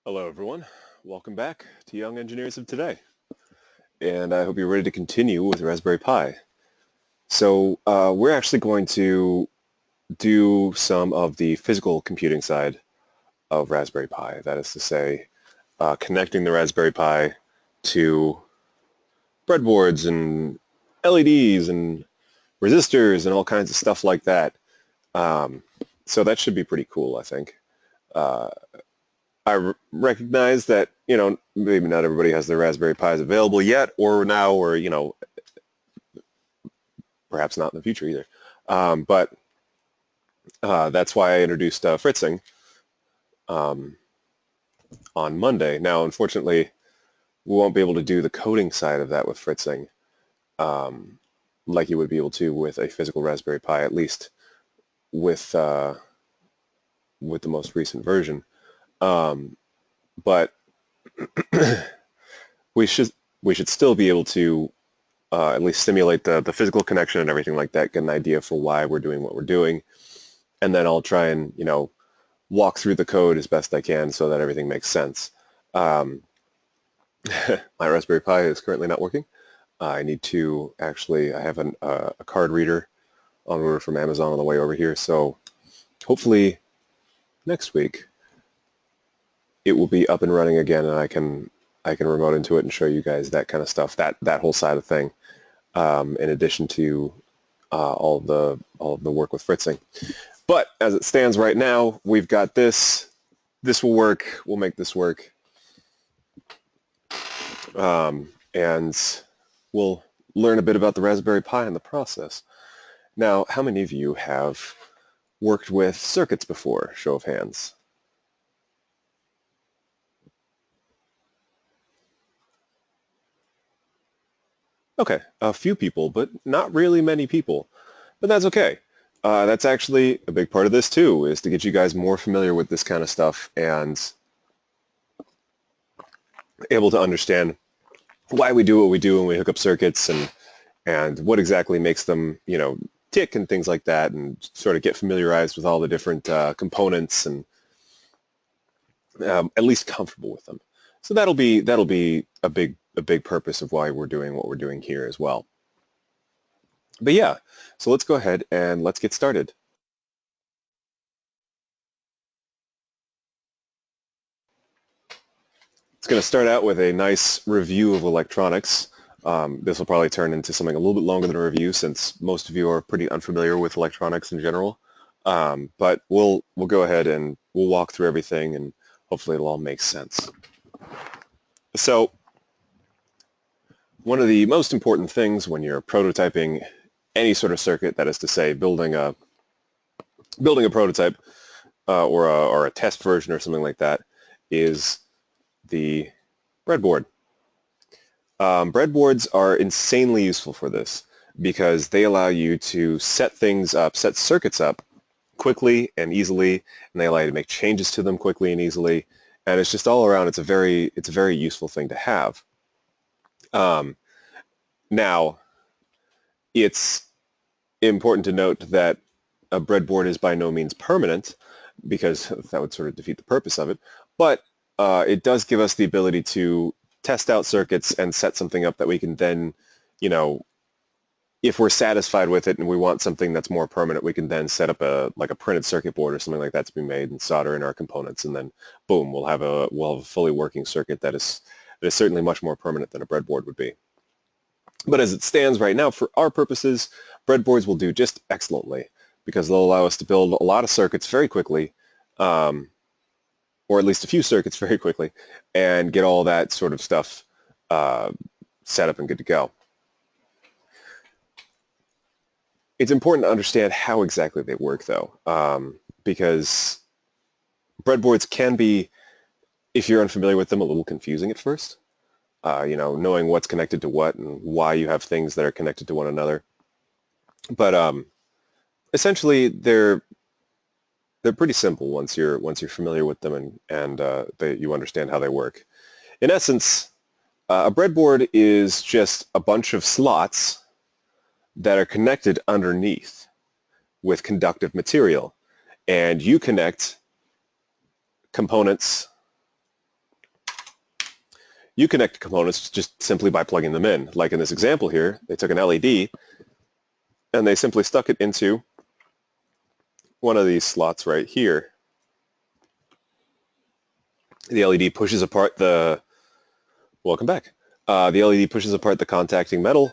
Hello everyone, welcome back to Young Engineers of Today, and I hope you're ready to continue with Raspberry Pi. So we're actually going to do some of the physical computing side of Raspberry Pi. That is to say, connecting the Raspberry Pi to breadboards and LEDs and resistors and all kinds of stuff like that. So that should be pretty cool, I think. Uh, I recognize that, maybe not everybody has their Raspberry Pis available yet, or now, or, perhaps not in the future either. But that's why I introduced fritzing on Monday. Now, unfortunately, we won't be able to do the coding side of that with fritzing like you would be able to with a physical Raspberry Pi, at least with the most recent version. But we should still be able to at least simulate the physical connection and everything like that, get an idea for why we're doing what we're doing, and then I'll try and walk through the code as best I can so that everything makes sense. My Raspberry Pi is currently not working. I need to actually, I have a card reader on order from Amazon on the way over here, so hopefully next week it will be up and running again, and I can remote into it and show you guys that kind of stuff, that whole side of thing, in addition to all of the work with fritzing. But as it stands right now, we've got this. This will work. We'll make this work, and we'll learn a bit about the Raspberry Pi in the process. Now, how many of you have worked with circuits before? Show of hands. Okay, a few people, but not really many people. But that's okay. That's actually a big part of this too, is to get you guys more familiar with this kind of stuff and able to understand why we do what we do when we hook up circuits and what exactly makes them, tick and things like that, and sort of get familiarized with all the different components and at least comfortable with them. So that'll be a big purpose of why we're doing what we're doing here as well. But yeah, so let's go ahead and let's get started. It's going to start out with a nice review of electronics. This will probably turn into something a little bit longer than a review, since most of you are pretty unfamiliar with electronics in general. But we'll go ahead and we'll walk through everything, and hopefully it'll all make sense. So one of the most important things when you're prototyping any sort of circuit, that is to say building a prototype or a test version or something like that, is the breadboard. Breadboards are insanely useful for this because they allow you to set circuits up quickly and easily, and they allow you to make changes to them quickly and easily, and it's just all around, it's a very useful thing to have. Now, it's important to note that a breadboard is by no means permanent, because that would sort of defeat the purpose of it, but it does give us the ability to test out circuits and set something up that we can then, if we're satisfied with it and we want something that's more permanent, we can then set up a printed circuit board or something like that to be made and solder in our components, and then boom, we'll have a fully working circuit that is certainly much more permanent than a breadboard would be. But as it stands right now, for our purposes, breadboards will do just excellently because they'll allow us to build a lot of circuits very quickly, or at least a few circuits very quickly, and get all that sort of stuff set up and good to go. It's important to understand how exactly they work, though, because breadboards can be, if you're unfamiliar with them, a little confusing at first. Knowing what's connected to what and why you have things that are connected to one another. But essentially, they're pretty simple once you're familiar with them and you understand how they work. In essence, a breadboard is just a bunch of slots that are connected underneath with conductive material, and you connect components You connect components just simply by plugging them in. Like in this example here, they took an LED and they simply stuck it into one of these slots right here. The LED pushes apart the, welcome back. The LED pushes apart the contacting metal,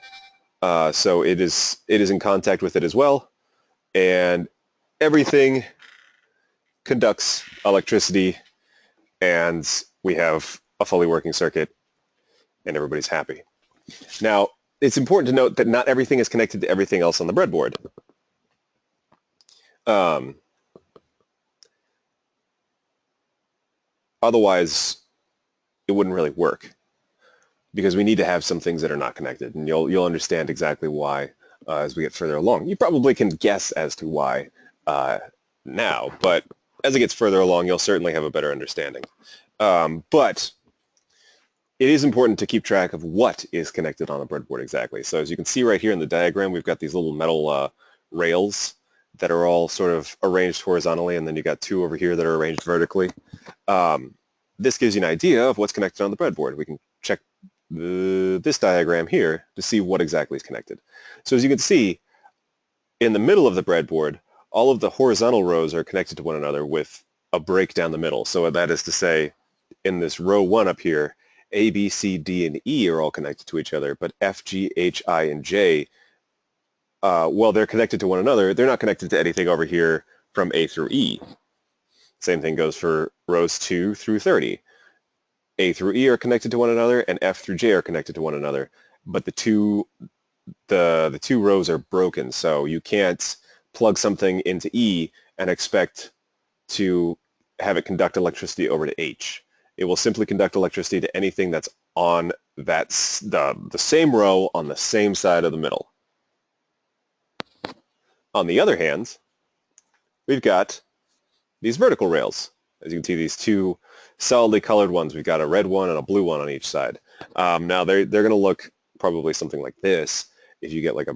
so it is in contact with it as well, and everything conducts electricity, and we have a fully working circuit, and everybody's happy. Now, it's important to note that not everything is connected to everything else on the breadboard. Otherwise, it wouldn't really work, because we need to have some things that are not connected, and you'll understand exactly why as we get further along. You probably can guess as to why now, but as it gets further along, you'll certainly have a better understanding. But it is important to keep track of what is connected on the breadboard exactly. So as you can see right here in the diagram, we've got these little metal rails that are all sort of arranged horizontally, and then you got two over here that are arranged vertically. This gives you an idea of what's connected on the breadboard. We can check this diagram here to see what exactly is connected. So as you can see, in the middle of the breadboard, all of the horizontal rows are connected to one another with a break down the middle. So that is to say, in this row 1 up here, A, B, C, D, and E are all connected to each other, but F, G, H, I, and J, well, they're connected to one another. They're not connected to anything over here from A through E. Same thing goes for rows 2 through 30. A through E are connected to one another, and F through J are connected to one another. But the two rows are broken, so you can't plug something into E and expect to have it conduct electricity over to H. It will simply conduct electricity to anything that's on the same row on the same side of the middle. On the other hand, we've got these vertical rails. As you can see, these two solidly colored ones. We've got a red one and a blue one on each side. Now they're going to look probably something like this if you get like a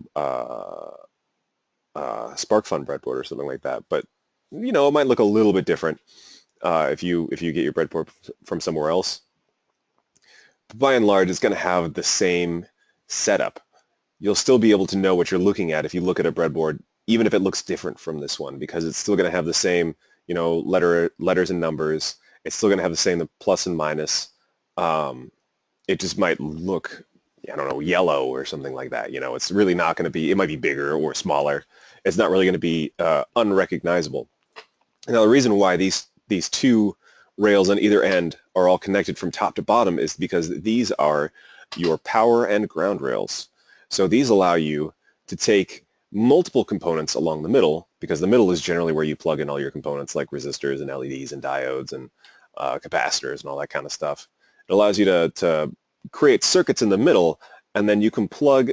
SparkFun breadboard or something like that. But you know, it might look a little bit different if you get your breadboard from somewhere else. But by and large, it's going to have the same setup. You'll still be able to know what you're looking at if you look at a breadboard, even if it looks different from this one, because it's still going to have the same, you know, letters and numbers. It's still going to have the same plus and minus. It just might look, I don't know, yellow or something like that. You know, it's really not going to be, it might be bigger or smaller. It's not really going to be unrecognizable. Now, the reason why these two rails on either end are all connected from top to bottom is because these are your power and ground rails. So these allow you to take multiple components along the middle, because the middle is generally where you plug in all your components like resistors and LEDs and diodes and capacitors and all that kind of stuff. It allows you to create circuits in the middle, and then you can plug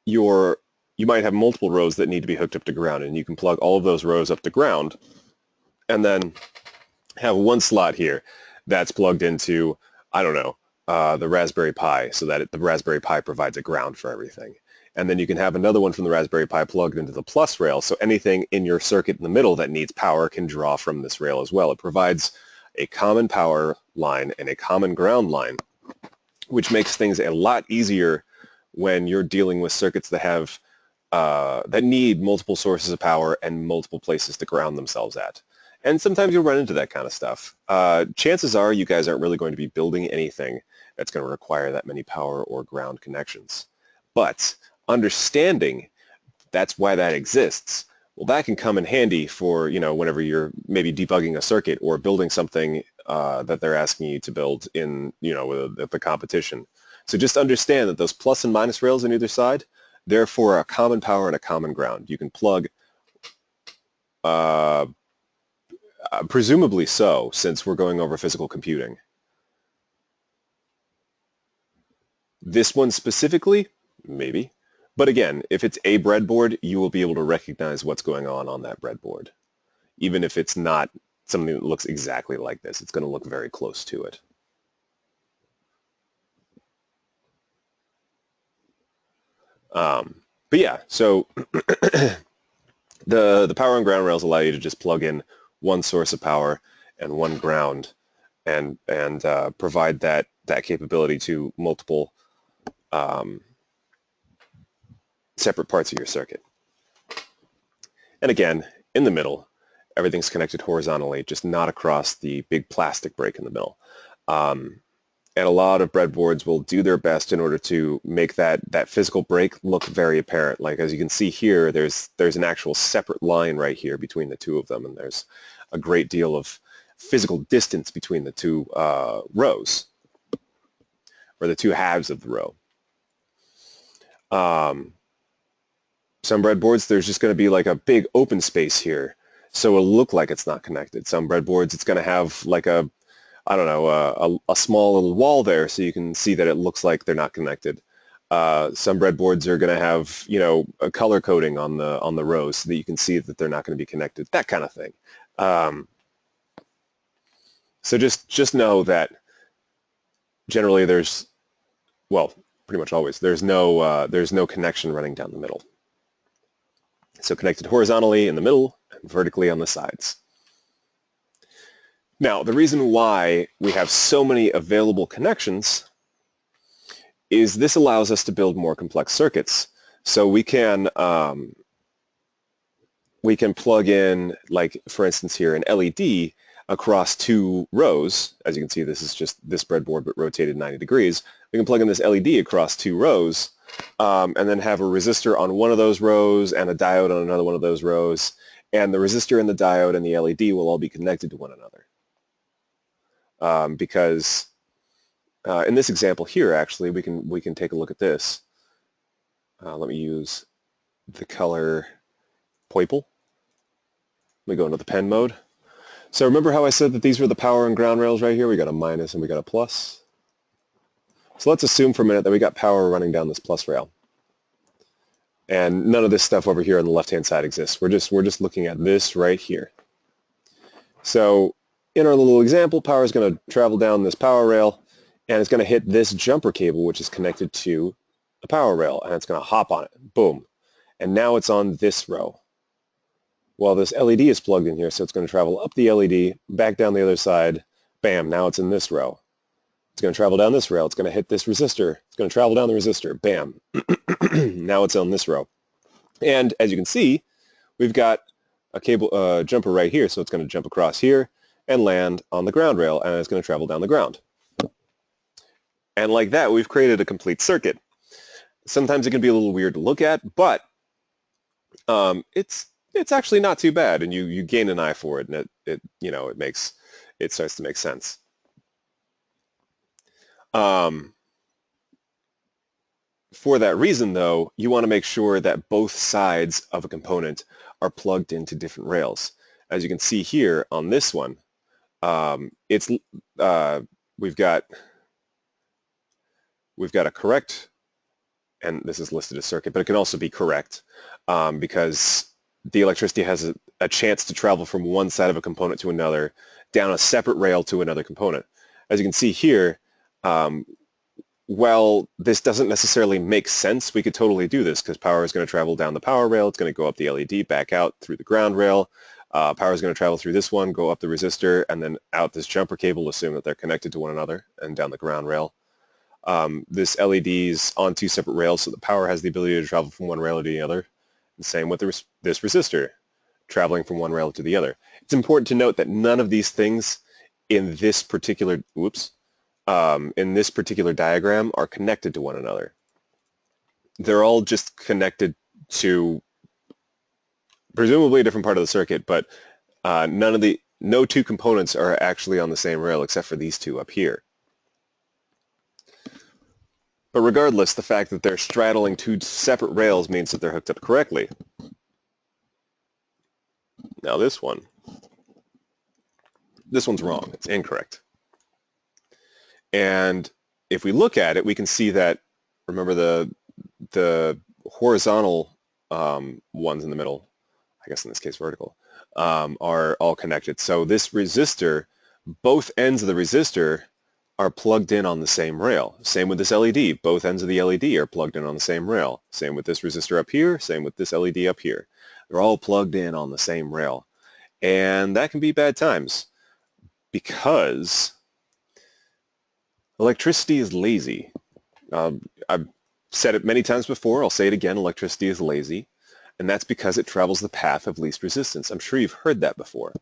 you might have multiple rows that need to be hooked up to ground, and you can plug all of those rows up to ground, and then have one slot here that's plugged into, I don't know, the Raspberry Pi, so that the Raspberry Pi provides a ground for everything. And then you can have another one from the Raspberry Pi plugged into the plus rail, so anything in your circuit in the middle that needs power can draw from this rail as well. It provides a common power line and a common ground line, which makes things a lot easier when you're dealing with circuits that have that need multiple sources of power and multiple places to ground themselves at. And sometimes you'll run into that kind of stuff. Chances are you guys aren't really going to be building anything that's going to require that many power or ground connections. But understanding that's why that exists, well, that can come in handy for, you know, whenever you're maybe debugging a circuit or building something that they're asking you to build in, you know, the competition. So just understand that those plus and minus rails on either side, they're for a common power and a common ground. You can plug, presumably so, since we're going over physical computing. This one specifically, maybe. But again, if it's a breadboard, you will be able to recognize what's going on that breadboard. Even if it's not something that looks exactly like this, it's going to look very close to it. But yeah, so the power and ground rails allow you to just plug in one source of power and one ground, and provide that capability to multiple separate parts of your circuit. And again, in the middle, everything's connected horizontally, just not across the big plastic break in the middle. And a lot of breadboards will do their best in order to make that physical break look very apparent. Like as you can see here, there's an actual separate line right here between the two of them, and there's a great deal of physical distance between the two rows, or the two halves of the row. Some breadboards, there's just going to be like a big open space here, so it'll look like it's not connected. Some breadboards, it's going to have like a small little wall there, so you can see that it looks like they're not connected. Some breadboards are going to have, a color coding on the rows so that you can see that they're not going to be connected. That kind of thing. So just know that generally pretty much always there's no connection running down the middle. So connected horizontally in the middle and vertically on the sides. Now, the reason why we have so many available connections is this allows us to build more complex circuits. So we can plug in, like for instance here, an LED across two rows. As you can see, this is just this breadboard but rotated 90 degrees. We can plug in this LED across two rows and then have a resistor on one of those rows and a diode on another one of those rows. And the resistor and the diode and the LED will all be connected to one another. Because in this example here, actually, we can take a look at this. Let me use the color purple. Let me go into the pen mode. So remember how I said that these were the power and ground rails right here? We got a minus and we got a plus. So let's assume for a minute that we got power running down this plus rail. And none of this stuff over here on the left-hand side exists. We're just looking at this right here. So in our little example, power is going to travel down this power rail, and it's going to hit this jumper cable, which is connected to the power rail, and it's going to hop on it. Boom. And now it's on this row. Well, this LED is plugged in here, so it's going to travel up the LED, back down the other side. Bam, now it's in this row. It's going to travel down this rail. It's going to hit this resistor. It's going to travel down the resistor. Bam. Now it's on this row. And as you can see, we've got a cable jumper right here, so it's going to jump across here and land on the ground rail, and it's going to travel down the ground. And like that, we've created a complete circuit. Sometimes it can be a little weird to look at, but it's actually not too bad, and you gain an eye for it, and it starts to make sense. For that reason, though, you want to make sure that both sides of a component are plugged into different rails. As you can see here on this one, we've got a correct, and this is listed as circuit, but it can also be correct because the electricity has a chance to travel from one side of a component to another, down a separate rail to another component. As you can see here, well, this doesn't necessarily make sense. We could totally do this because power is going to travel down the power rail. It's going to go up the LED, back out through the ground rail. Power is going to travel through this one, go up the resistor, and then out this jumper cable, assume that they're connected to one another, and down the ground rail. This LED is on two separate rails, so the power has the ability to travel from one rail to the other. The same with this resistor, traveling from one rail to the other. It's important to note that none of these things in this particular, in this particular diagram are connected to one another. They're all just connected to presumably a different part of the circuit, but no two components are actually on the same rail except for these two up here. But regardless, the fact that they're straddling two separate rails means that they're hooked up correctly. Now this one's wrong. It's incorrect. And if we look at it, we can see that, remember the horizontal ones in the middle, I guess in this case vertical, are all connected. So this resistor, both ends of the resistor are plugged in on the same rail. Same with this LED. Both ends of the LED are plugged in on the same rail. Same with this resistor up here. Same with this LED up here. They're all plugged in on the same rail. And that can be bad times because Electricity is lazy. I've said it many times before. I'll say it again. Electricity is lazy. And that's because it travels the path of least resistance. I'm sure you've heard that before.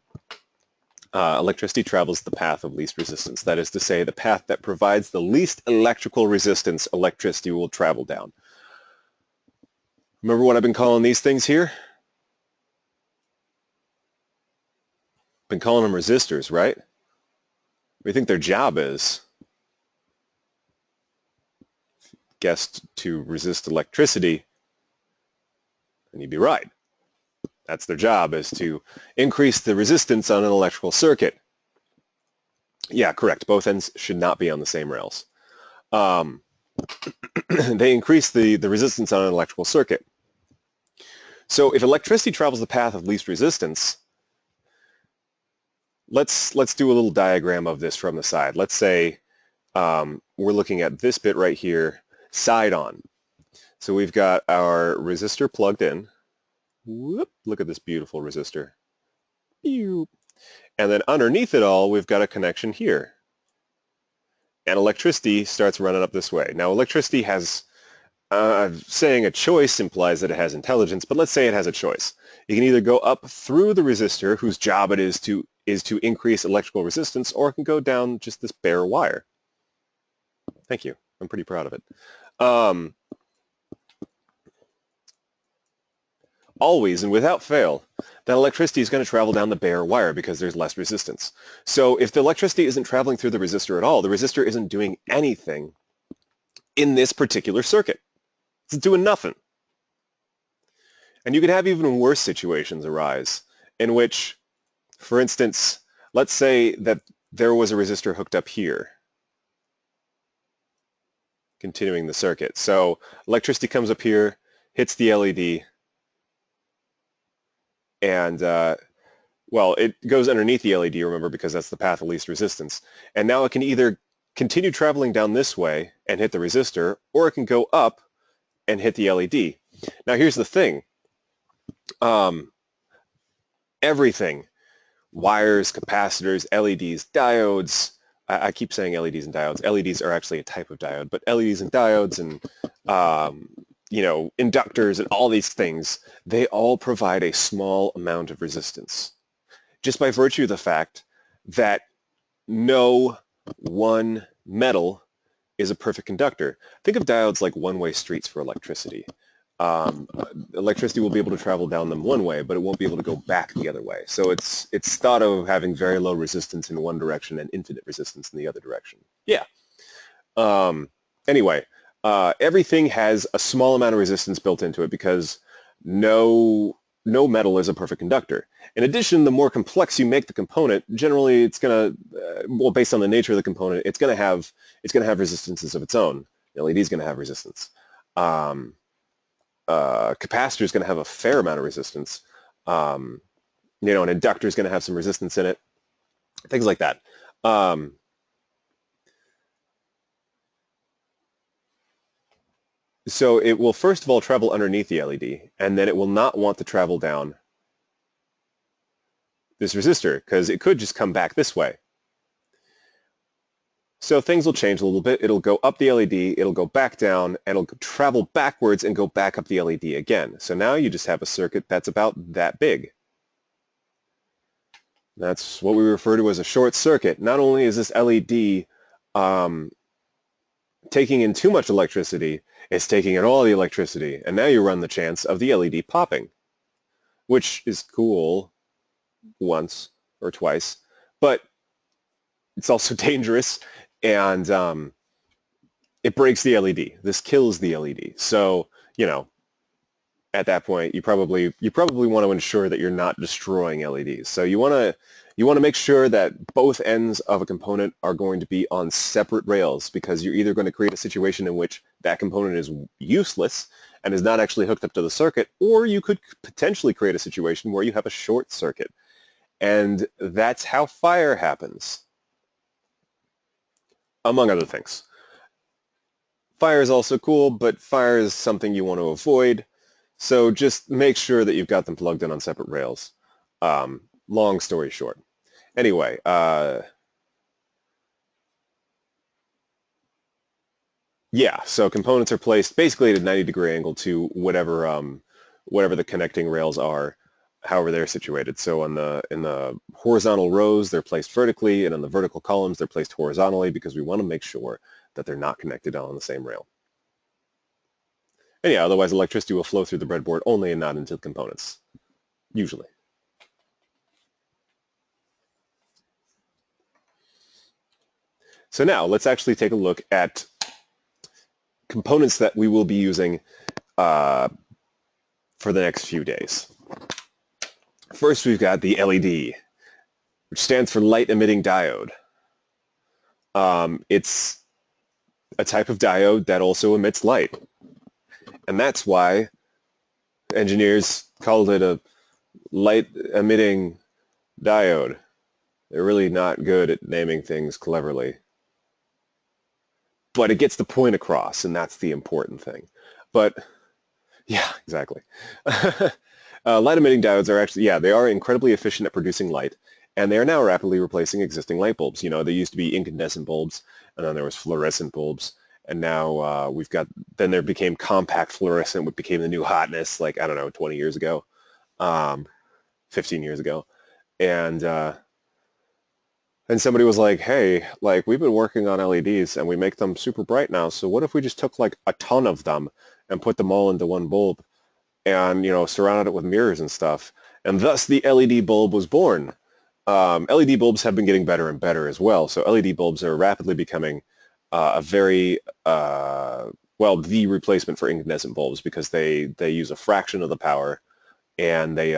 Electricity travels the path of least resistance. That is to say, the path that provides the least electrical resistance electricity will travel down. Remember what I've been calling these things here? Been calling them resistors, right? What do you think their job is? Guessed to resist electricity, and you'd be right. That's their job, is to increase the resistance on an electrical circuit. Yeah, correct. Both ends should not be on the same rails. They increase the resistance on an electrical circuit. So if electricity travels the path of least resistance, let's do a little diagram of this from the side. Let's say we're looking at this bit right here, side on. So we've got our resistor plugged in. Whoop, look at this beautiful resistor. And then underneath it all, we've got a connection here. And electricity starts running up this way. Now, electricity has, saying a choice implies that it has intelligence, but let's say it has a choice. It can either go up through the resistor, whose job it is to increase electrical resistance, or it can go down just this bare wire. Thank you. I'm pretty proud of it. Always and without fail, that electricity is going to travel down the bare wire because there's less resistance. So if the electricity isn't traveling through the resistor at all, the resistor isn't doing anything in this particular circuit. It's doing nothing. And you could have even worse situations arise in which, for instance, let's say that there was a resistor hooked up here, continuing the circuit. So electricity comes up here, hits the LED, and well, it goes underneath the LED, remember, because that's the path of least resistance. And now it can either continue traveling down this way and hit the resistor, or it can go up and hit the LED. Now here's the thing. Everything, wires, capacitors, LEDs, diodes, I keep saying LEDs and diodes. LEDs are actually a type of diode, but LEDs and diodes and inductors and all these things, they all provide a small amount of resistance, just by virtue of the fact that no one metal is a perfect conductor. Think of diodes like one-way streets for electricity. Electricity will be able to travel down them one way, but it won't be able to go back the other way. So it's thought of having very low resistance in one direction and infinite resistance in the other direction. Yeah. Anyway, everything has a small amount of resistance built into it because no metal is a perfect conductor. In addition, the more complex you make the component, generally it's going to, well, based on the nature of the component, it's going to have resistances of its own. The LED is going to have resistance. Capacitor is going to have a fair amount of resistance. An inductor is going to have some resistance in it. Things like that. So it will first of all travel underneath the LED, and then it will not want to travel down this resistor because it could just come back this way. So things will change a little bit. It'll go up the LED, it'll go back down, and it'll travel backwards and go back up the LED again. So now you just have a circuit that's about that big. That's what we refer to as a short circuit. Not only is this LED taking in too much electricity, it's taking in all the electricity, and now you run the chance of the LED popping, which is cool once or twice, but it's also dangerous, and it breaks the LED. This kills the LED. So, at that point, you probably want to ensure that you're not destroying LEDs. So you want to make sure that both ends of a component are going to be on separate rails, because you're either going to create a situation in which that component is useless and is not actually hooked up to the circuit, or you could potentially create a situation where you have a short circuit. And that's how fire happens, among other things. Fire is also cool, but fire is something you want to avoid. So just make sure that you've got them plugged in on separate rails. Long story short. Anyway, Yeah, so components are placed basically at a 90-degree angle to whatever the connecting rails are, however they're situated. So on the in the horizontal rows, they're placed vertically, and on the vertical columns, they're placed horizontally because we want to make sure that they're not connected on the same rail. And yeah, otherwise electricity will flow through the breadboard only and not into the components, usually. So now let's actually take a look at components that we will be using uh, for the next few days. First, we've got the LED, which stands for light emitting diode. It's a type of diode that also emits light. And that's why engineers called it a light emitting diode. They're really not good at naming things cleverly. But it gets the point across, and that's the important thing. But yeah, exactly. Light emitting diodes are actually, yeah, they are incredibly efficient at producing light, and they are now rapidly replacing existing light bulbs. You know, they used to be incandescent bulbs, and then there was fluorescent bulbs, and now then there became compact fluorescent, which became the new hotness, like, I don't know, 20 years ago, 15 years ago. And somebody was like, hey, like, we've been working on LEDs, and we make them super bright now, so what if we just took, like, a ton of them and put them all into one bulb? And surrounded it with mirrors and stuff, and thus the LED bulb was born. LED bulbs have been getting better and better as well, so LED bulbs are rapidly becoming a very the replacement for incandescent bulbs because they use a fraction of the power, and they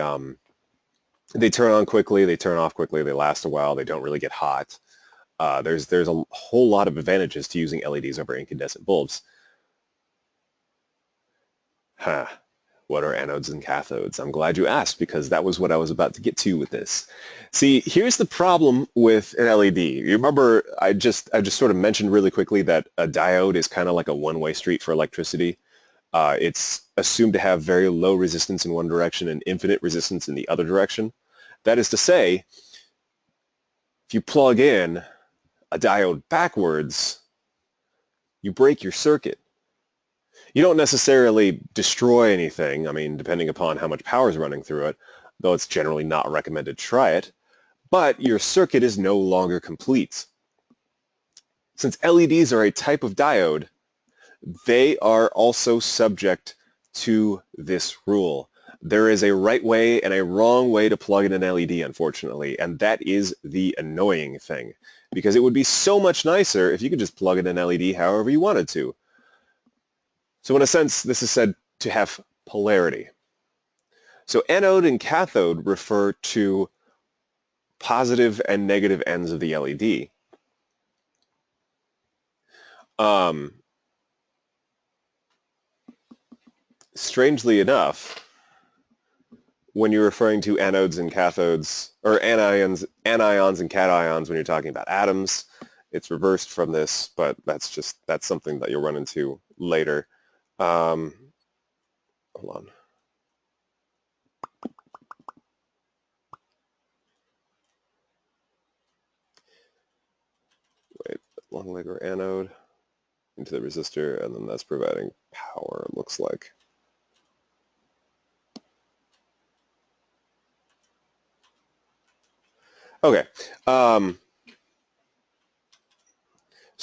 turn on quickly, they turn off quickly, they last a while, they don't really get hot. There's a whole lot of advantages to using LEDs over incandescent bulbs. Huh. What are anodes and cathodes? I'm glad you asked because that was what I was about to get to with this. See, here's the problem with an LED. You remember I just sort of mentioned really quickly that a diode is kind of like a one-way street for electricity. It's assumed to have very low resistance in one direction and infinite resistance in the other direction. That is to say, if you plug in a diode backwards, you break your circuit. You don't necessarily destroy anything, I mean, depending upon how much power is running through it, though it's generally not recommended to try it, but your circuit is no longer complete. Since LEDs are a type of diode, they are also subject to this rule. There is a right way and a wrong way to plug in an LED, unfortunately, and that is the annoying thing, because it would be so much nicer if you could just plug in an LED however you wanted to. So in a sense, this is said to have polarity. So anode and cathode refer to positive and negative ends of the LED. Strangely enough, when you're referring to anodes and cathodes, or anions and cations when you're talking about atoms, it's reversed from this, but that's something that you'll run into later. Hold on. Wait, long leg or anode into the resistor, and then that's providing power, it looks like. Okay. So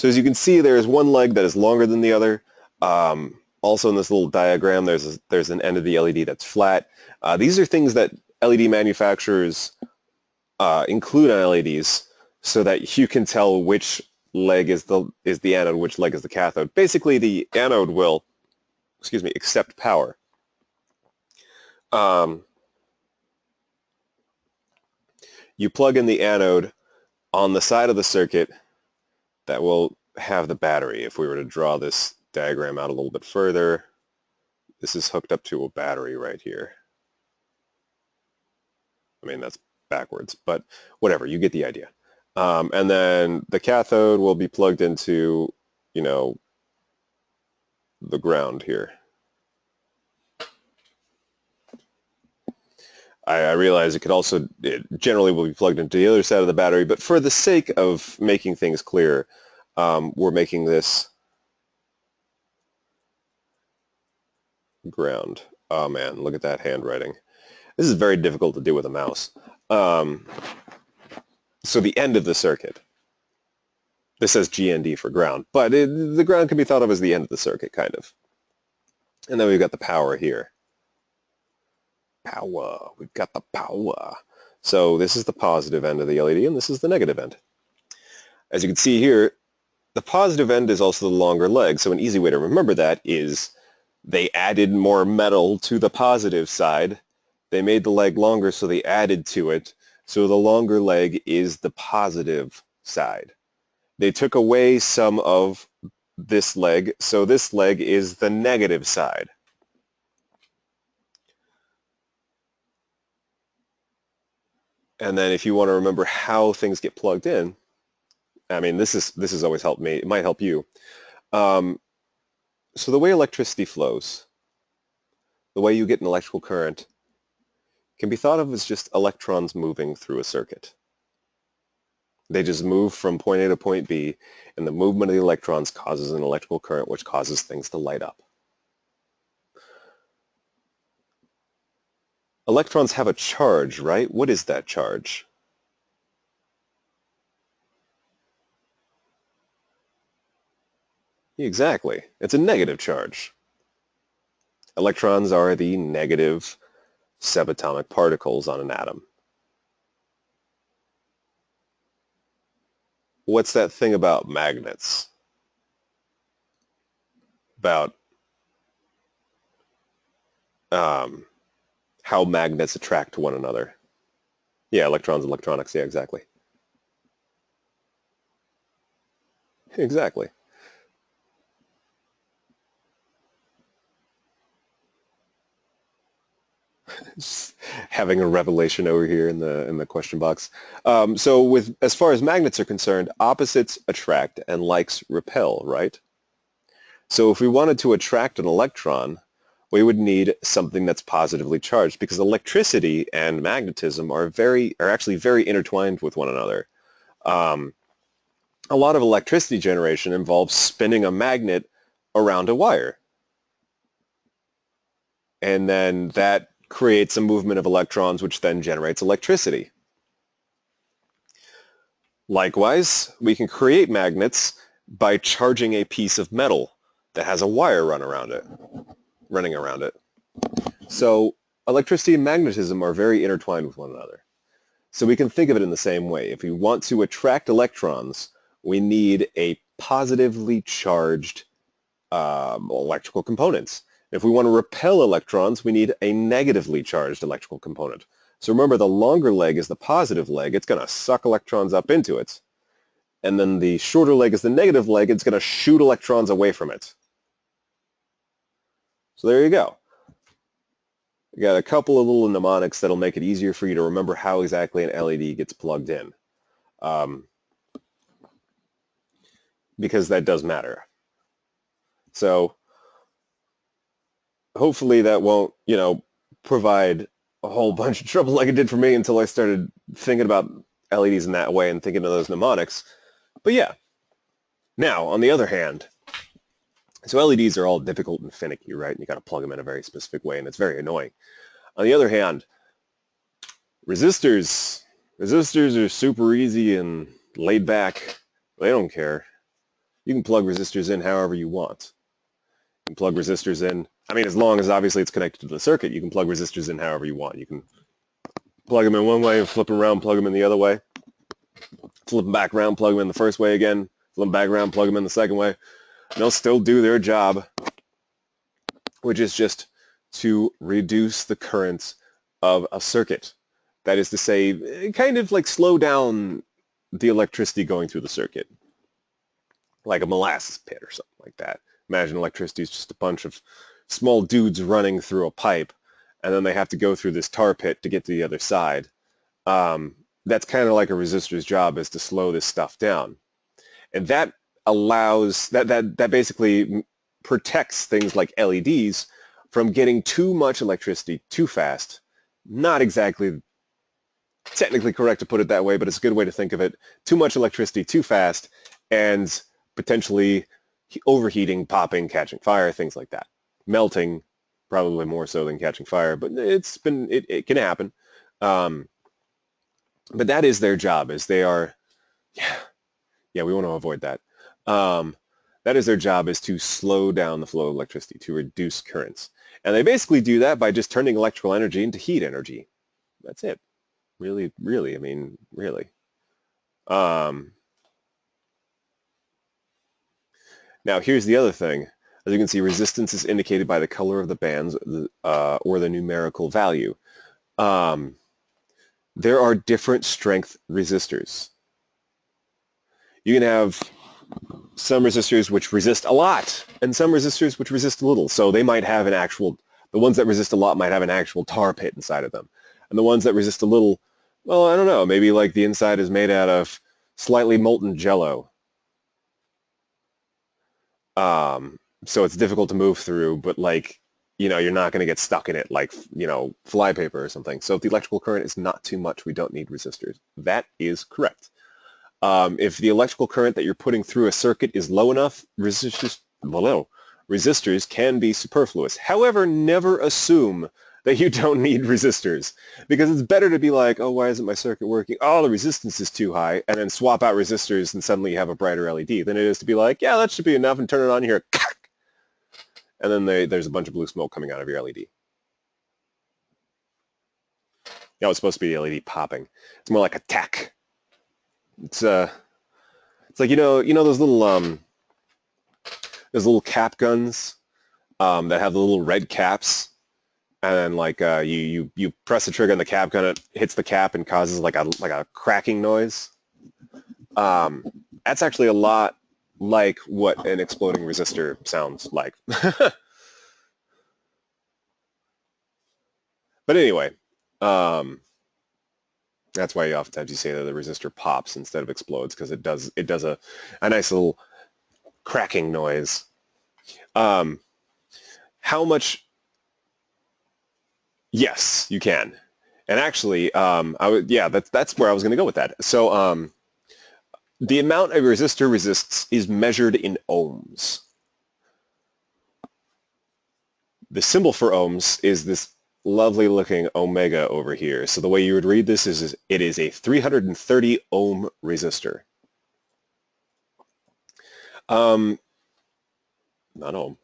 as you can see, there is one leg that is longer than the other. Also in this little diagram, there's an end of the LED that's flat. These are things that LED manufacturers include on LEDs so that you can tell which leg is the anode, which leg is the cathode. Basically, the anode will, accept power. You plug in the anode on the side of the circuit that will have the battery. If we were to draw this diagram out a little bit further, this is hooked up to a battery right here. I mean, that's backwards, but whatever, you get the idea. And then the cathode will be plugged into, the ground here. I realize it generally will be plugged into the other side of the battery, but for the sake of making things clear, we're making this ground. Oh man, look at that handwriting. This is very difficult to do with a mouse. Um, so the end of the circuit. This says GND for ground, but the ground can be thought of as the end of the circuit, kind of. And then we've got the power here. Power. We've got the power. So this is the positive end of the LED, and this is the negative end. As you can see here, the positive end is also the longer leg, so an easy way to remember that is they added more metal to the positive side. They made the leg longer, so they added to it. So the longer leg is the positive side. They took away some of this leg, so this leg is the negative side. And then if you want to remember how things get plugged in, I mean, this has always helped me. It might help you. So the way electricity flows, the way you get an electrical current, can be thought of as just electrons moving through a circuit. They just move from point A to point B, and the movement of the electrons causes an electrical current, which causes things to light up. Electrons have a charge, right? What is that charge? Exactly. It's a negative charge. Electrons are the negative subatomic particles on an atom. What's that thing about magnets? About how magnets attract to one another. Yeah, electrons, electronics. Yeah, exactly. Exactly. Having a revelation over here in the question box. So with as far as magnets are concerned, opposites attract and likes repel, right? So if we wanted to attract an electron, we would need something that's positively charged, because electricity and magnetism are actually very intertwined with one another. A lot of electricity generation involves spinning a magnet around a wire. And then that creates a movement of electrons, which then generates electricity. Likewise, we can create magnets by charging a piece of metal that has a wire running around it. So electricity and magnetism are very intertwined with one another. So we can think of it in the same way. If we want to attract electrons, we need a positively charged electrical components. If we want to repel electrons, we need a negatively charged electrical component. So remember, the longer leg is the positive leg. It's going to suck electrons up into it. And then the shorter leg is the negative leg. It's going to shoot electrons away from it. So there you go. You got a couple of little mnemonics that'll make it easier for you to remember how exactly an LED gets plugged in. Because that does matter. So hopefully that won't, provide a whole bunch of trouble like it did for me until I started thinking about LEDs in that way and thinking of those mnemonics. But yeah. Now, on the other hand, so LEDs are all difficult and finicky, right? And you got to plug them in a very specific way, and it's very annoying. On the other hand, resistors are super easy and laid back. They don't care. You can plug resistors in however you want. You can plug resistors in, I mean, as long as obviously it's connected to the circuit, you can plug resistors in however you want. You can plug them in one way and flip them around, plug them in the other way. Flip them back around, plug them in the first way again. Flip them back around, plug them in the second way. And they'll still do their job, which is just to reduce the current of a circuit. That is to say, kind of like slow down the electricity going through the circuit, like a molasses pit or something like that. Imagine electricity is just a bunch of small dudes running through a pipe, and then they have to go through this tar pit to get to the other side. That's kind of like a resistor's job, is to slow this stuff down. And that allows, that basically protects things like LEDs from getting too much electricity too fast. Not exactly technically correct to put it that way, but it's a good way to think of it. Too much electricity too fast and potentially overheating, popping, catching fire, things like that. Melting, probably more so than catching fire, but it can happen. Um, but that is their job, is they are, yeah, yeah, we want to avoid that. Um, that is their job, is to slow down the flow of electricity, to reduce currents. And they basically do that by just turning electrical energy into heat energy. That's it. Really, really, I mean, really. Um, Now, here's the other thing. As you can see, resistance is indicated by the color of the bands or the numerical value. Um, there are different strength resistors. You can have some resistors which resist a lot, and some resistors which resist a little. So they might have the ones that resist a lot might have an actual tar pit inside of them. And the ones that resist a little, well, I don't know, maybe like the inside is made out of slightly molten jello. So it's difficult to move through, but like, you're not going to get stuck in it like, flypaper or something. So if the electrical current is not too much, we don't need resistors. That is correct. If the electrical current that you're putting through a circuit is low enough, resistors can be superfluous. However, never assume that you don't need resistors, because it's better to be like, oh, why isn't my circuit working? Oh, the resistance is too high, and then swap out resistors and suddenly you have a brighter LED, than it is to be like, yeah, that should be enough, and turn it on here, and then there's a bunch of blue smoke coming out of your LED. It's supposed to be the LED popping. It's more like a tack. It's like those little cap guns that have the little red caps, and then like you press the trigger on the cap gun, it hits the cap and causes like a cracking noise. That's actually a lot like what an exploding resistor sounds like. But anyway, um, that's why oftentimes you say that the resistor pops instead of explodes, because it does a nice little cracking noise. How much? Yes, you can. And actually, that's where I was going to go with that. So the amount a resistor resists is measured in ohms. The symbol for ohms is this lovely looking omega over here. So the way you would read this is it is a 330 ohm resistor. Not ohm.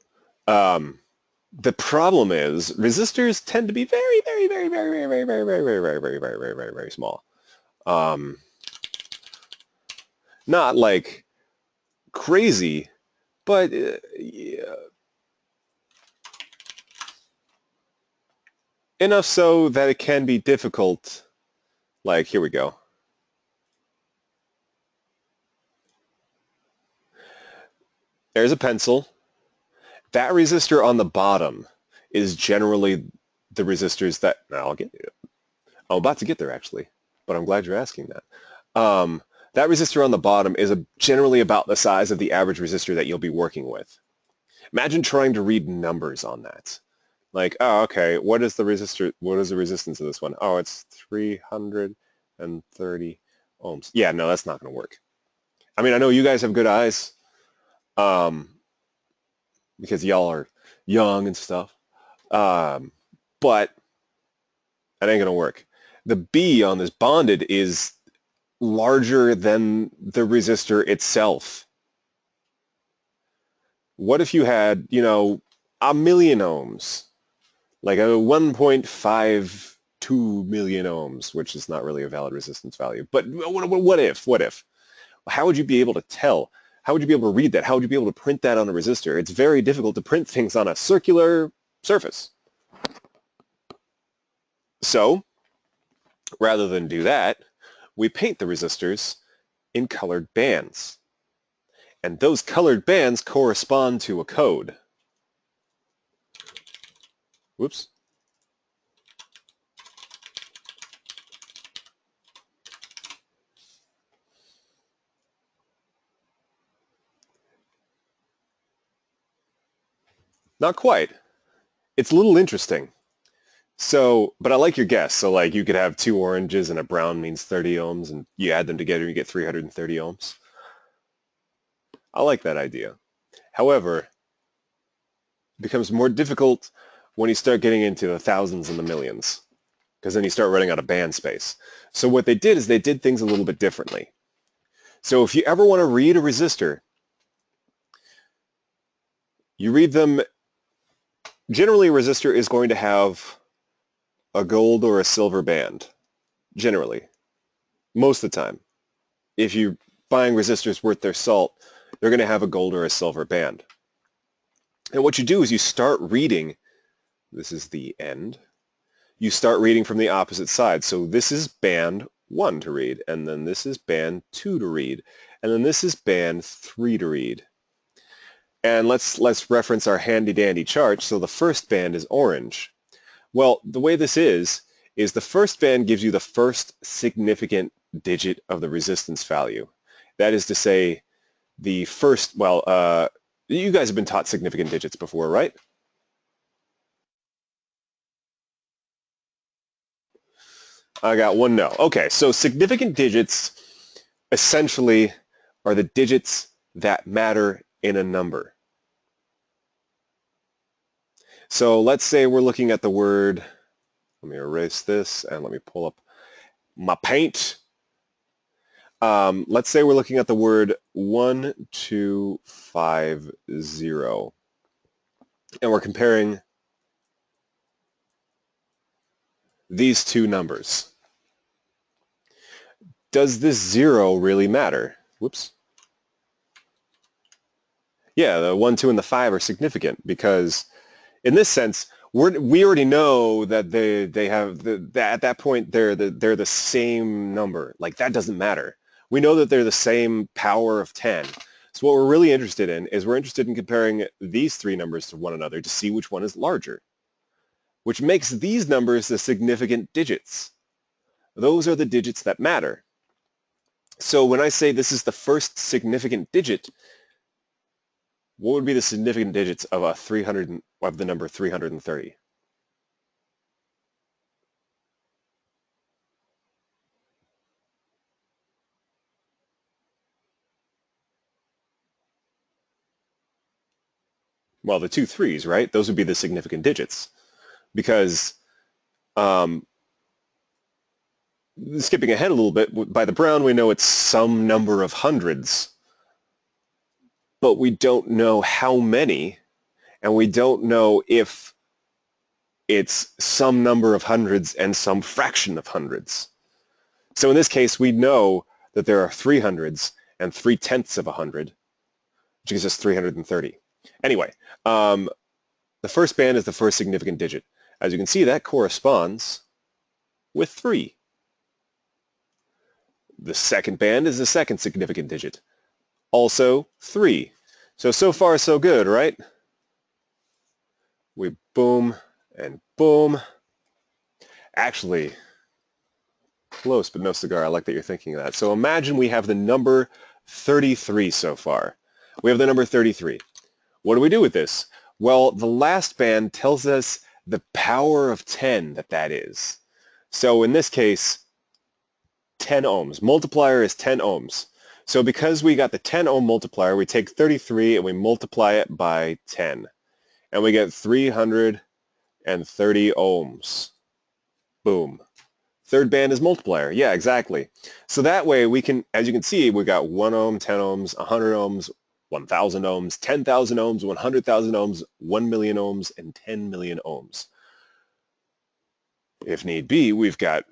The problem is resistors tend to be very, very, very, very, very, very, very, very, very, very, very, very, very, very small. Not like crazy, but yeah, enough so that it can be difficult. Like, here we go. There's a pencil. That resistor on the bottom is generally the resistors that, I'll get it. I'm about to get there actually, but I'm glad you're asking that. That resistor on the bottom is generally about the size of the average resistor that you'll be working with. Imagine trying to read numbers on that. Like, oh, okay, what is the resistance of this one? Oh, it's 330 ohms. Yeah, no, that's not going to work. I mean, I know you guys have good eyes, because y'all are young and stuff, but that ain't going to work. The B on this bonded is larger than the resistor itself. What if you had, a million ohms? Like a 1.52 million ohms, which is not really a valid resistance value. But what if? What if? How would you be able to tell? How would you be able to read that? How would you be able to print that on a resistor? It's very difficult to print things on a circular surface. So, rather than do that, we paint the resistors in colored bands. And those colored bands correspond to a code. Whoops. Not quite. It's a little interesting. So, but I like your guess. So like you could have two oranges and a brown means 30 ohms, and you add them together and you get 330 ohms. I like that idea. However, it becomes more difficult when you start getting into the thousands and the millions, because then you start running out of band space. So what they did is they did things a little bit differently. So if you ever want to read a resistor, you read them, generally a resistor is going to have a gold or a silver band, generally, most of the time. If you're buying resistors worth their salt, they're going to have a gold or a silver band. And what you do is you start reading, this is the end, you start reading from the opposite side. So this is band 1 to read, and then this is band 2 to read, and then this is band 3 to read. And let's reference our handy-dandy chart. So the first band is orange. Well, the way this is the first band gives you the first significant digit of the resistance value. That is to say, the first, well, you guys have been taught significant digits before, right? I got one no. Okay, so significant digits essentially are the digits that matter in a number. So let's say we're looking at the word, let me erase this and let me pull up my paint. Let's say we're looking at the word 1250, and we're comparing these two numbers. Does this 0 really matter? Whoops. Yeah, the 1, 2, and the 5 are significant because in this sense, we already know that they have at that point they're the same number. Like that doesn't matter. We know that they're the same power of 10. So what we're really interested in is we're interested in comparing these three numbers to one another to see which one is larger, which makes these numbers the significant digits. Those are the digits that matter. So when I say this is the first significant digit, what would be the significant digits of the number 330? Well, the two threes, right? Those would be the significant digits because skipping ahead a little bit, by the brown we know it's some number of hundreds, but we don't know how many, and we don't know if it's some number of hundreds and some fraction of hundreds. So in this case, we know that there are 300s and 3/10 of 100, which gives us 330. Anyway, the first band is the first significant digit. As you can see, that corresponds with 3. The second band is the second significant digit, also 3. So far so good, right? We boom and boom. Actually, close but no cigar. I like that you're thinking of that. So imagine we have the number 33 so far. We have the number 33. What do we do with this? Well, the last band tells us the power of 10 that is. So in this case, 10 ohms. Multiplier is 10 ohms. So because we got the 10 ohm multiplier, we take 33 and we multiply it by 10. And we get 330 ohms. Boom. Third band is multiplier. Yeah, exactly. So that way we can, as you can see, we got 1 ohm, 10 ohms, 100 ohms, 1,000 ohms, 10,000 ohms, 100,000 ohms, 1 million ohms, and 10 million ohms. If need be, we've got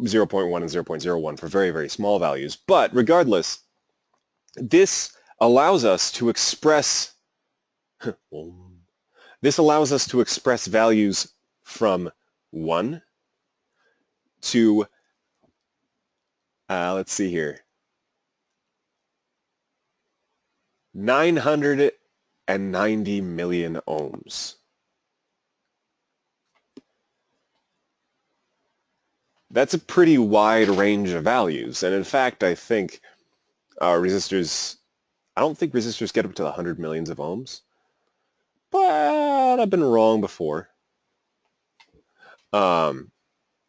0.1 and 0.01 for very, very small values. But regardless, this allows us to express values from 1 to, let's see here, 990 million ohms. That's a pretty wide range of values. And in fact, I think I don't think resistors get up to 100 millions of ohms. But I've been wrong before. But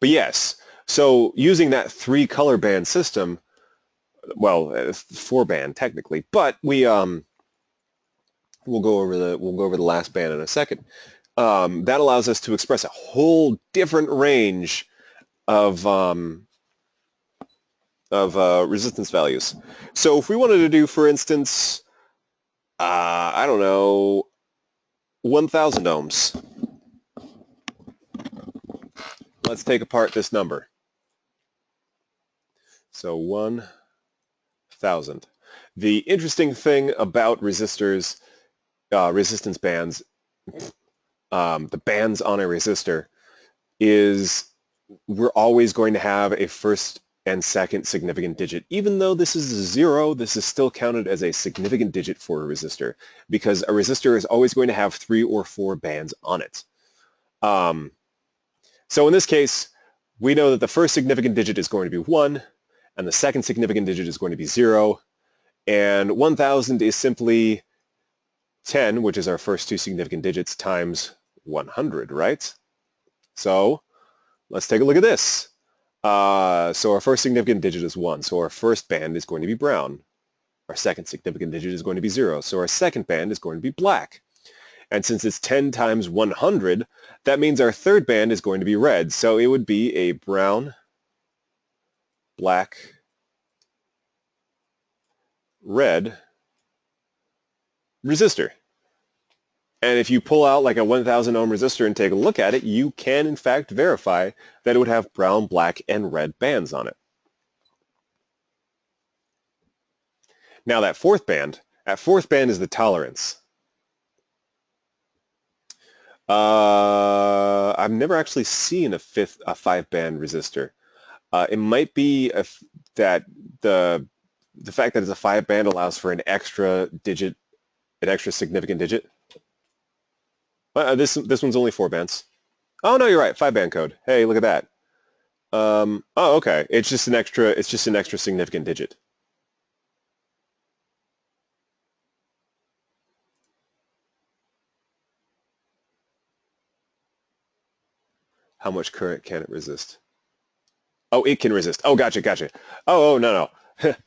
yes, so using that 3 color band system, well, 4 band technically, but we'll go over the last band in a second. that allows us to express a whole different range of resistance values. So if we wanted to do, for instance, I don't know, 1,000 ohms. Let's take apart this number. So 1,000. The interesting thing about resistors, resistance bands, the bands on a resistor, is we're always going to have a first and second significant digit. Even though this is a 0, this is still counted as a significant digit for a resistor, because a resistor is always going to have 3 or 4 bands on it. So in this case, we know that the first significant digit is going to be 1, and the second significant digit is going to be 0, and 1,000 is simply 10, which is our first 2 significant digits, times 100, right? So let's take a look at this. So our first significant digit is 1, so our first band is going to be brown. Our second significant digit is going to be 0, so our second band is going to be black. And since it's 10 times 100, that means our third band is going to be red. So it would be a brown, black, red resistor. And if you pull out like a 1,000 ohm resistor and take a look at it, you can in fact verify that it would have brown, black, and red bands on it. Now that fourth band is the tolerance. I've never actually seen a 5-band resistor. It might be that the fact that it's a 5-band allows for an extra digit, an extra significant digit. This one's only 4 bands. Oh no, you're right, 5-band code. Hey, look at that. Oh, okay. It's just an extra significant digit. How much current can it resist? Oh, it can resist. Oh, gotcha. Oh, no.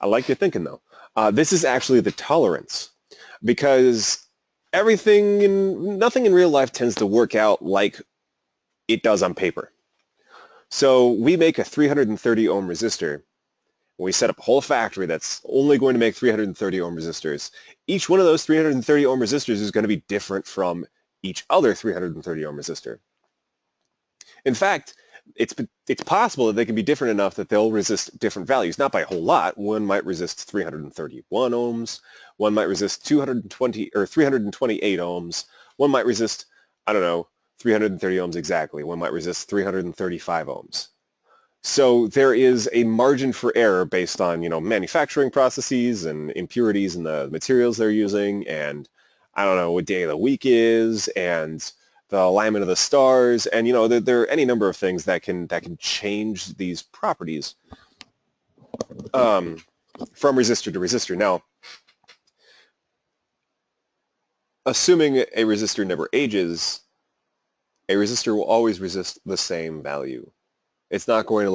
I like your thinking, though. This is actually the tolerance, because nothing in real life tends to work out like it does on paper. So we make a 330 ohm resistor. We set up a whole factory that's only going to make 330 ohm resistors. Each one of those 330 ohm resistors is going to be different from each other 330 ohm resistor. In fact, it's possible that they can be different enough that they'll resist different values, not by a whole lot. One might resist 331 ohms, one might resist 220 or 328 ohms, one might resist, I don't know, 330 ohms exactly, one might resist 335 ohms. So there is a margin for error based on, manufacturing processes and impurities in the materials they're using, and I don't know what day of the week is, and the alignment of the stars, and there are any number of things that can change these properties from resistor to resistor. Now, assuming a resistor never ages, a resistor will always resist the same value. It's not going to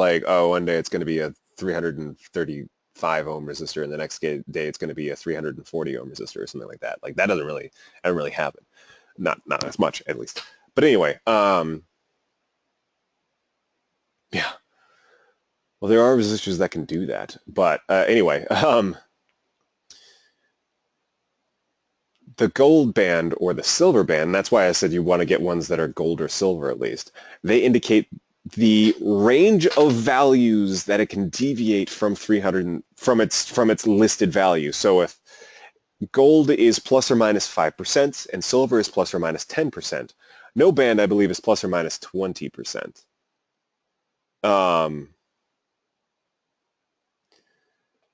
one day it's going to be a 335 ohm resistor, and the next day it's going to be a 340 ohm resistor or something like that. Like that doesn't really happen. Not as much, at least. But anyway, yeah. Well, there are resistors that can do that. But anyway, the gold band or the silver band, that's why I said you want to get ones that are gold or silver at least. They indicate the range of values that it can deviate from 300 from its listed value. So if gold is plus or minus 5% and silver is plus or minus 10%, no band, I believe, is plus or minus 20%.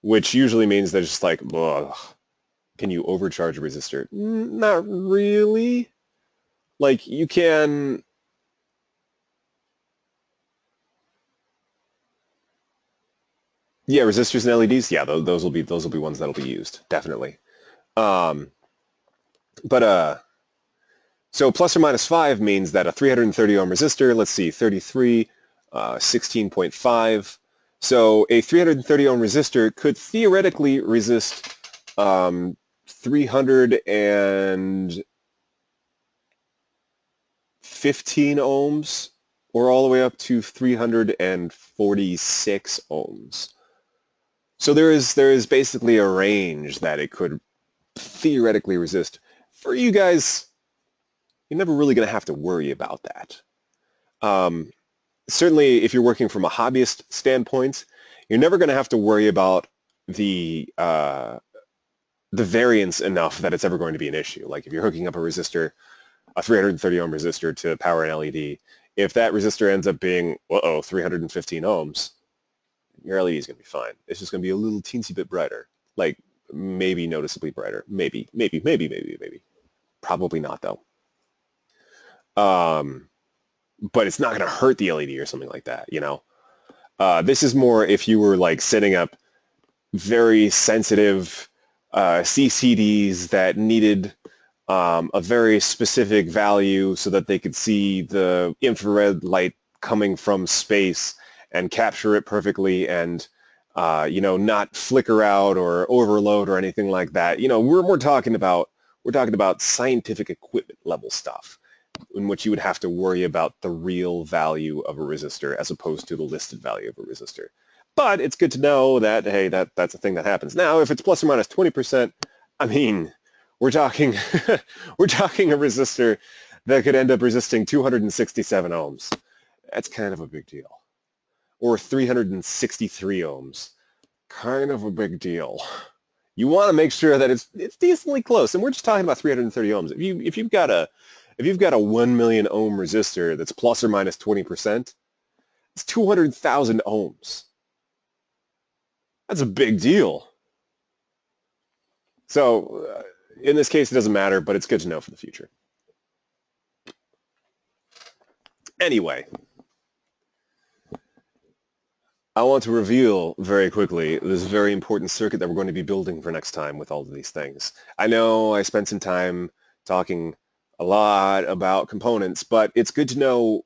Which usually means they're just like, ugh, can you overcharge a resistor? Not really. Like you can. Yeah, resistors and LEDs. Yeah, those will be ones that'll be used, definitely. Um, but so plus or minus 5 means that a 330 ohm resistor, let's see, 33, 16.5. So a 330 ohm resistor could theoretically resist 300 and 15 ohms or all the way up to 346 ohms. So there is basically a range that it could theoretically resist. For you guys, you're never really going to have to worry about that. Certainly, if you're working from a hobbyist standpoint, you're never going to have to worry about the variance enough that it's ever going to be an issue. Like if you're hooking up a resistor, a 330 ohm resistor to power an LED, if that resistor ends up being, 315 ohms, your LED is going to be fine. It's just going to be a little teensy bit brighter, like maybe noticeably brighter. Maybe. Probably not, though. But it's not going to hurt the LED or something like that, you know? This is more if you were like setting up very sensitive CCDs that needed a very specific value so that they could see the infrared light coming from space and capture it perfectly and not flicker out or overload or anything like that. We're talking about scientific equipment level stuff in which you would have to worry about the real value of a resistor as opposed to the listed value of a resistor. But it's good to know that, hey, that's a thing that happens. Now, if it's plus or minus 20%, I mean, we're talking we're talking a resistor that could end up resisting 267 ohms. That's kind of a big deal. Or 363 ohms. Kind of a big deal. You want to make sure that it's decently close, and we're just talking about 330 ohms. If you've got a 1 million ohm resistor that's plus or minus 20%, it's 200,000 ohms. That's a big deal. So in this case, it doesn't matter, but it's good to know for the future. Anyway, I want to reveal very quickly this very important circuit that we're going to be building for next time with all of these things. I know I spent some time talking a lot about components, but it's good to know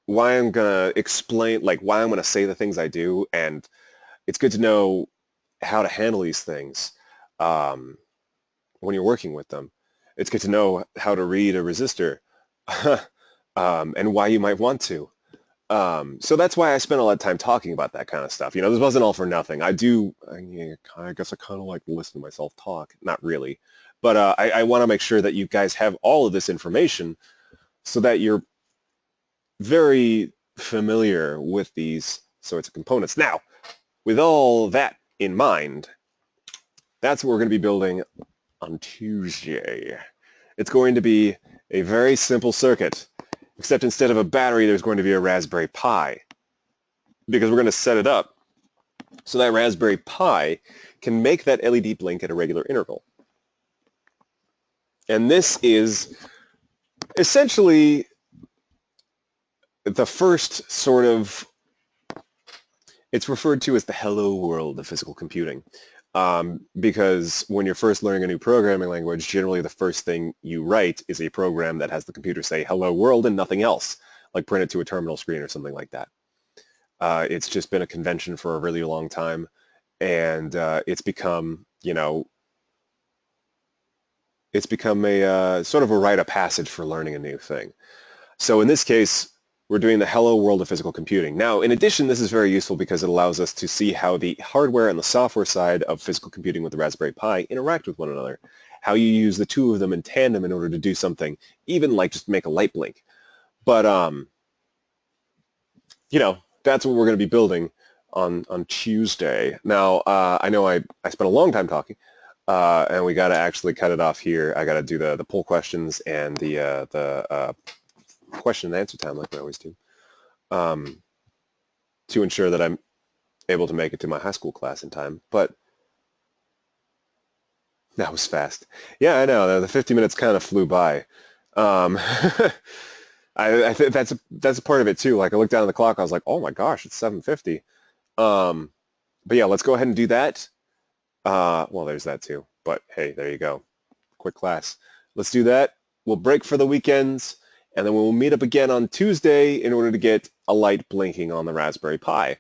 why I'm going to explain, like why I'm going to say the things I do, and it's good to know how to handle these things when you're working with them. It's good to know how to read a resistor and why you might want to. So that's why I spent a lot of time talking about that kind of stuff. This wasn't all for nothing. I guess I kind of like to listen to myself talk. Not really. But I want to make sure that you guys have all of this information so that you're very familiar with these sorts of components. Now, with all that in mind, that's what we're going to be building on Tuesday. It's going to be a very simple circuit, except instead of a battery, there's going to be a Raspberry Pi, because we're going to set it up so that Raspberry Pi can make that LED blink at a regular interval. And this is essentially the first sort of, it's referred to as the hello world of physical computing. Because when you're first learning a new programming language, generally the first thing you write is a program that has the computer say hello world and nothing else, like print it to a terminal screen or something like that. It's just been a convention for a really long time, and it's become, it's become a sort of a rite of passage for learning a new thing. So in this case, we're doing the hello world of physical computing. Now, in addition, this is very useful because it allows us to see how the hardware and the software side of physical computing with the Raspberry Pi interact with one another, how you use the two of them in tandem in order to do something, even like just make a light blink. But, that's what we're going to be building on Tuesday. Now, I know I spent a long time talking, and we got to actually cut it off here. I got to do the poll questions and the question and answer time like we always do, to ensure that I'm able to make it to my high school class in time. But that was fast. Yeah, I know. The 50 minutes kind of flew by. I think that's a part of it too. Like I looked down at the clock, I was like, oh my gosh, it's 7:50. But yeah, let's go ahead and do that. Well, there's that too. But hey, there you go. Quick class. Let's do that. We'll break for the weekends, and then we'll meet up again on Tuesday in order to get a light blinking on the Raspberry Pi.